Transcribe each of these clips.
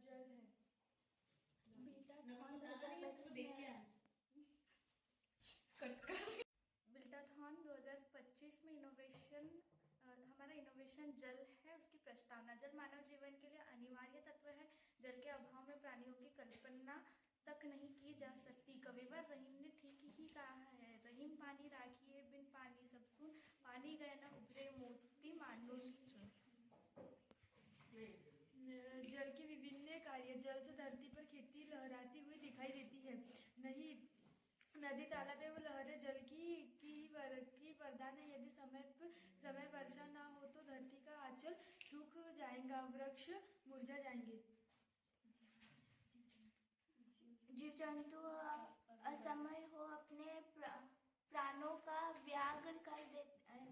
जल है। बीटाथॉन 2025 में हमारा इनोवेशन जल है, उसकी प्रस्तावना। जल मानव जीवन के लिए अनिवार्य तत्व है। जल के अभाव में प्राणियों की कल्पना तक नहीं की जा सकती। कविवर रहीम ने ठीक ही कहा है, रहीम पानी राखिए बिन पानी सब सून, पानी गए न उभरे मोती मानुष चुन। जल के विभिन्न कार्य। जल से धरती पर खेती लहराती हुई दिखाई देती है। नहीं, नदी तालाब एवं लहरें जल की वरदान है। यदि समय वर्षा ना हो तो धरती का आंचल सूख जाएगा, वृक्ष मुरझा जाएंगे। जीव जंतु असमय हो अपने प्राणों का त्याग कर देते हैं।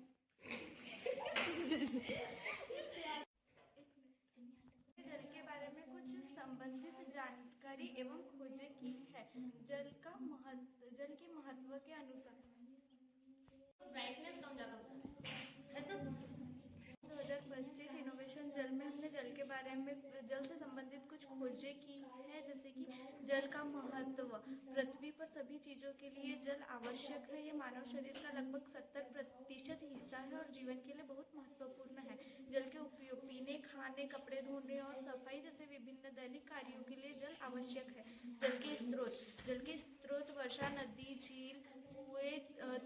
जल के बारे में कुछ संबंधित जानकारी एवं खोजें की है। जल के महत्व के अनुसार ब्राइटनेस कम ज्यादा होता है। 2025 इनोवेशन जल में हमने जल के बारे में, जल से संबंधित कुछ खोजें की है, जैसे कि जल का महत्व। पृथ्वी पर सभी चीजों के लिए जल आवश्यक है। ये मानव शरीर का लगभग 70% हिस्सा है और जीवन के लिए बहुत महत्वपूर्ण है। जल के उपयोग पीने, खाने, कपड़े धोने और सफाई जैसे विभिन्न दैनिक कार्यों के लिए जल आवश्यक है। जल के स्रोत वर्षा, नदी, झील, कुएं,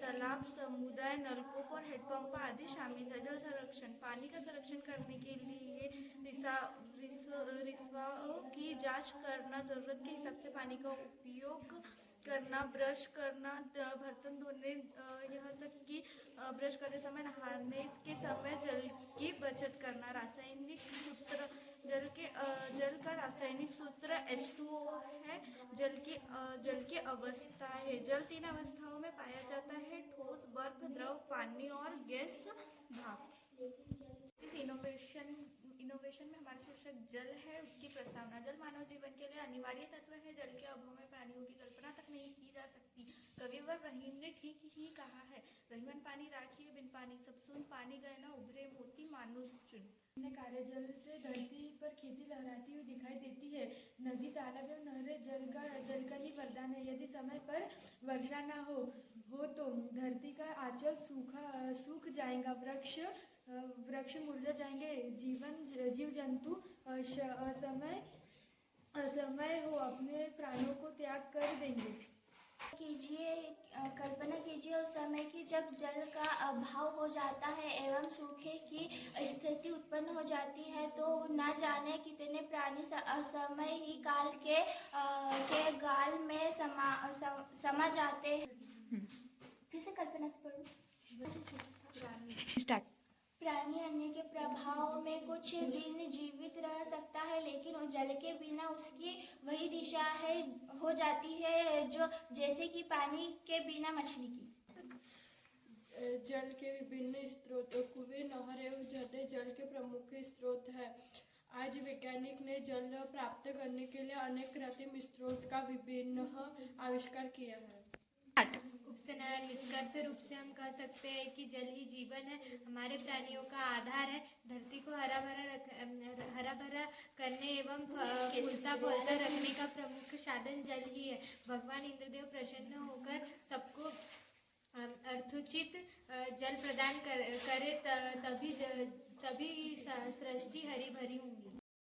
तालाब, समुदाय, नलकूप और हैंडपंप आदि शामिल है। जल संरक्षण। पानी का संरक्षण करने के लिए रिसावों की जांच करना, जरूरत के हिसाब से पानी का उपयोग करना, ब्रश करना, बर्तन धोने, यहाँ तक कि ब्रश करते समय, नहाने के समय जल की बचत करना। रासायनिक सूत्र। जल का रासायनिक सूत्र H2O है। जल की अवस्था है। जल 3 अवस्थाओं में पाया जाता है: ठोस, बर्फ, द्रव, पानी और गैस, भाप। इस इनोवेशन में हमारा शीर्षक जल है, उसकी प्रस्तावना। जल मानव जीवन के लिए अनिवार्य तत्व है। जल के अभाव में प्राणियों की कल्पना तक नहीं की जा सकती। कविवर रहीम ने ठीक ही कहा है, रहीमन पानी राखिए बिन पानी सब सून, पानी गए न उभरे मोती मानुष चुन। कार्य। जल से धरती पर खेती लहराती हुई दिखाई देती है। नदी, तालाब एवं नहरें जल का ही वरदान है। यदि समय पर वर्षा ना हो तो धरती का आंचल सूख जाएगा, वृक्ष मुरझा जाएंगे। जीव जंतु असमय हो अपने प्राणों को त्याग कर देंगे। कल्पना कीजिए उस समय की जब जल का अभाव हो जाता है एवं सूखे की स्थिति उत्पन्न हो जाती है, तो न जाने कितने प्राणी असमय ही काल के गाल में समा जाते हैं। फिर से कल्पना से पढ़ूं। स्टार्ट। प्राणी अन्य के प्रभाव में कुछ दिन जीवित रह सकता है, लेकिन जल के बिना उसकी वही दिशा हो जाती है जो जैसे कि पानी के बिना मछली की। जल के विभिन्न स्रोत। कुएं, नहर एवं झरने जल के प्रमुख स्रोत है। आज वैज्ञानिक ने जल प्राप्त करने के लिए अनेक कृत्रिम स्रोत का विभिन्न आविष्कार किया है। निष्कर्ष रूप से हम कह सकते हैं कि जल ही जीवन है, हमारे प्राणियों का आधार है। धरती को हरा भरा करने एवं फूलता फूलता रखने का प्रमुख साधन जल ही है। भगवान इंद्रदेव प्रसन्न होकर सबको अर्थोचित जल प्रदान करे, तभी सृष्टि हरी भरी होंगी।